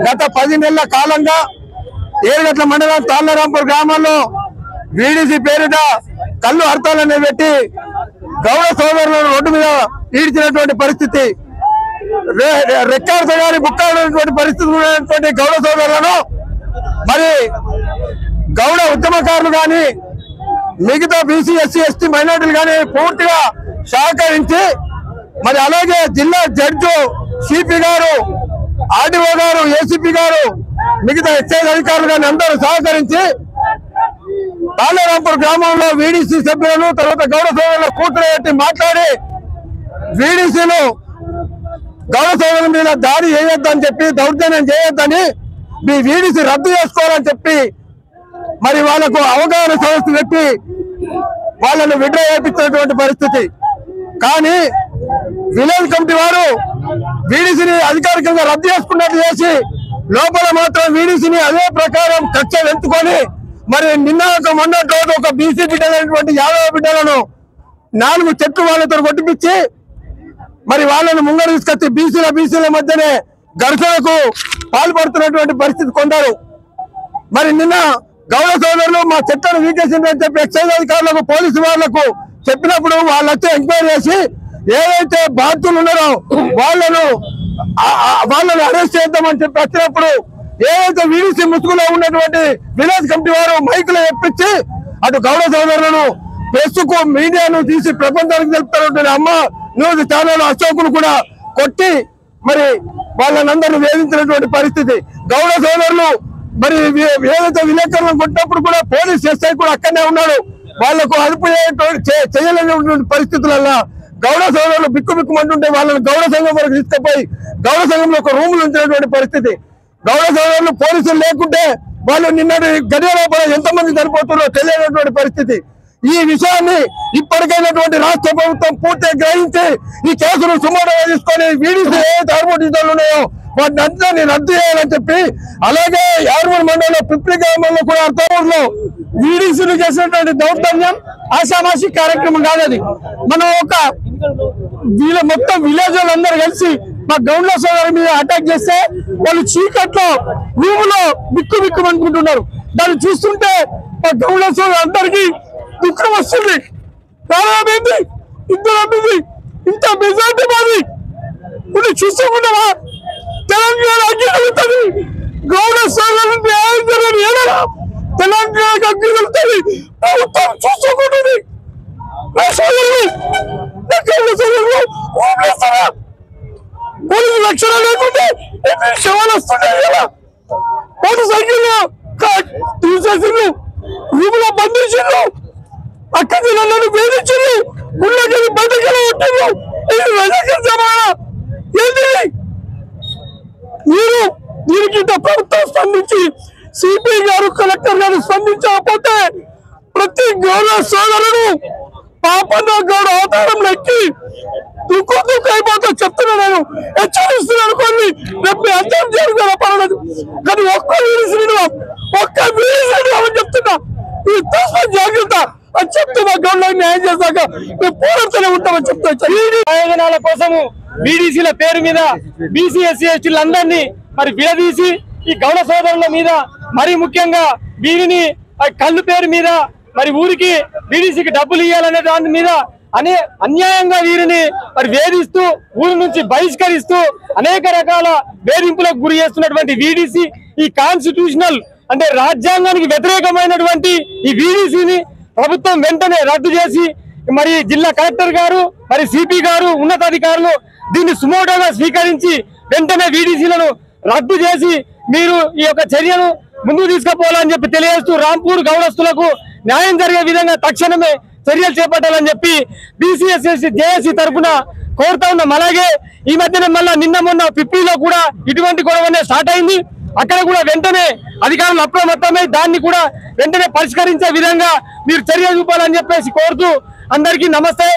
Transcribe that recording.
గత 10 నెలల కాలంగా ఏరుగట్ల మండలం తాళ్లరాంపూర్ గ్రామంలో వీడీసీ పేరిట కళ్ళు హర్తాలనే పెట్టి గౌడ సోదరులను రోడ్డు మీద ఈడ్చినటువంటి పరిస్థితి, రెక్కాడితో గారి బుక్కాడినటువంటి పరిస్థితి ఉన్నటువంటి గౌడ సోదరులను మరి గౌడ ఉద్యమకారులు కానీ మిగతా బీసీ ఎస్సీ ఎస్టీ మైనార్టీలు కానీ పూర్తిగా సహకరించి మరి అలాగే జిల్లా జడ్జి సిపి గారు ఆర్డీఓ గారు ఏసీపీ గారు మిగతా ఎక్సైజ్ అధికారులు కానీ అందరూ సహకరించి తాళ్లరాంపూర్ గ్రామంలో వీడీసీ సభ్యులను తర్వాత గౌడ సోదరుల కూతురు మాట్లాడి వీడీసీలు గౌడ సోదరుల మీద దాడి చేయొద్దని చెప్పి దౌర్జన్యం చేయొద్దని మీ వీడీసీ రద్దు చేసుకోవాలని చెప్పి మరి వాళ్లకు అవగాహన సదస్సు పెట్టి వాళ్ళను విడ్రా చేయించినటువంటి పరిస్థితి. కానీ విలేజ్ కమిటీ వారు వీడీసీని అధికారికంగా రద్దు చేసుకున్నట్టు చేసి లోపల మాత్రం వీడీసీని అదే ప్రకారం కక్ష వెంచుకొని మరి నిన్న మొన్నటి రోజు ఒక బీసీ బిడ్డలైనటువంటి యాదవ బిడ్డలను 4 చెట్లు వాళ్ళతో కొట్టిపించి మరి వాళ్ళను ముంగర తీసుకొచ్చి బీసీల మధ్యనే ఘర్షణకు పాల్పడుతున్నటువంటి పరిస్థితి కొందరు. మరి నిన్న గౌడ సోదరులు మా చెట్లను వీకేసిందని చెప్పి ఎక్సైజ్ అధికారులకు పోలీసు వాళ్లకు చెప్పినప్పుడు వాళ్ళు వచ్చి ఎంక్వైరీ చేసి ఏదైతే బాధితులు ఉన్నారో వాళ్ళను అరెస్ట్ చేద్దామని చెప్పి వచ్చినప్పుడు ఏదైతే వీడీసీ ముసుగులో ఉన్నటువంటి విలేజ్ కమిటీ వారు మైకులు ఎప్పించి అటు గౌడ సోదరులను ప్రెస్కు మీడియాను తీసి ప్రపంచానికి తెలుపుతున్నటువంటి అమ్మ న్యూస్ ఛానల్ అశోకులు కూడా కొట్టి మరి వాళ్ళనందరూ వేధించినటువంటి పరిస్థితి. గౌడ సోదరులు మరి ఏదైతే విలేకరులను కొట్టినప్పుడు కూడా పోలీస్ ఎస్ఐ కూడా అక్కడనే ఉన్నాడు. వాళ్లకు అదుపు చేయలేనటువంటి పరిస్థితులలో గౌడ సోదరులు బిక్కుమంటుంటే వాళ్ళని గౌడ సంఘం వరకు తీసుకుపోయి గౌడ సంఘంలో ఒక రూములు ఉంచినటువంటి పరిస్థితి. గౌడ సోదరులు పోలీసులు లేకుంటే వాళ్ళు నిన్నటి గడియలోపల ఎంతమంది చనిపోతున్నారో తెలియనటువంటి పరిస్థితి. ఈ విషయాన్ని ఇప్పటికైనటువంటి రాష్ట్ర ప్రభుత్వం పూర్తిగా గ్రహించి ఈ కేసును సుమోటోగా తీసుకొని వీడీసీ ఏదైతే ఆర్మోటిజాలు ఉన్నాయో వాటిని రద్దు చేయాలని చెప్పి అలాగే యార్మూర్ మండలంలో పిప్లి గ్రామంలో కూడా అర్థమూరులో వీడీసీలు చేసినటువంటి దౌర్జన్యం ఆషామాషి కార్యక్రమం కాదు. మనం ఒక మొత్తం విలేజ్ వాళ్ళందరూ కలిసి మా గౌండ్ల సోదరు మీద అటాక్ చేస్తే వాళ్ళు చీకట్లో రూములో బిక్కుమనుకుంటున్నారు. దాన్ని చూస్తుంటే మా గౌండ్ల సోదరు అందరికీ దుఃఖం వస్తుంది. ప్రారంభమైంది ఇద్దరు ఇంత మెజార్టీ మాది ఇది చూసుకుంటావా? తెలంగాణ అగ్గిగలుగుతుంది, గౌడ సోదరులు న్యాయం జరగని ఏదైనా తెలంగాణకు అగ్గిగలుగుతుంది. ప్రభుత్వం చూసుకుంటుంది. పోలీసు రక్షణ లేకుంటే శవాలు వస్తున్నాయి కదా, మోటార్ సైకిల్ తీసేసిండ్రు, రూములో బంధించిండ్రు, అక్క జిల్లాలను వేధించిండ్రు, గుళ్ళకి బయటకెళ్ళి కొట్టిండ్రు. ఇది వెనకించమా ఏంటి? మీరు దీనికి ప్రభుత్వం స్పందించి సిపి గారు కలెక్టర్ గారు స్పందించకపోతే ప్రతి గౌడ సోదరుడు పాపన్న గౌడ అవతారంలో ఎక్కి దుక్కు అయిపోతా చెప్తున్నా, నేను హెచ్చరిస్తున్నాను. కొన్ని రేపు అర్థం జరుగుతుందా పర్వాలేదు, కానీ ఒక్క వీడి అని చెప్తున్నా. ఈ జాగ్రత్త అని చెప్తున్నా. గౌడ న్యాయం చేశాక మేము పోరాడుతూనే ఉంటామని చెప్తా. ప్రయోజనాల కోసము బీడీసీల పేరు మీద బీసీ ఎస్సీ ఎస్టీలందరినీ మరి విడదీసి ఈ గౌడ సోదరుల మీద, మరి ముఖ్యంగా వీరిని కళ్ళు పేరు మీద మరి ఊరికి బీడీసీకి డబ్బులు ఇవ్వాలనే దాని మీద అన్యాయంగా వీరిని మరి వేధిస్తూ ఊరి నుంచి బహిష్కరిస్తూ అనేక రకాల వేధింపులకు గురి చేస్తున్నటువంటి వీడీసీ ఈ కాన్స్టిట్యూషనల్ అంటే రాజ్యాంగానికి వ్యతిరేకమైనటువంటి ఈ వీడీసీని ప్రభుత్వం వెంటనే రద్దు చేసి మరి జిల్లా కలెక్టర్ గారు మరి సిపి గారు ఉన్నతాధికారులు దీన్ని సుమోటోగా స్వీకరించి వెంటనే వీడీసీలను రద్దు చేసి మీరు ఈ యొక్క చర్యను ముందుకు తీసుకుపోవాలని చెప్పి తెలియజేస్తూ రాంపూర్ గౌడస్తులకు న్యాయం జరిగే విధంగా తక్షణమే చర్యలు చేపట్టాలని చెప్పి బీసీఎస్ఎస్సీ జేఏసీ తరఫున కోరుతా ఉన్నాం. అలాగే ఈ మధ్యన మళ్ళా నిన్న మొన్న పిప్పిలో కూడా ఇటువంటి గొడవనే స్టార్ట్ అయింది. అక్కడ కూడా వెంటనే అధికారులు అప్రమత్తమై దాన్ని కూడా వెంటనే పరిష్కరించే విధంగా మీరు చర్య చూపాలని చెప్పేసి కోరుతూ అందరికీ నమస్తే.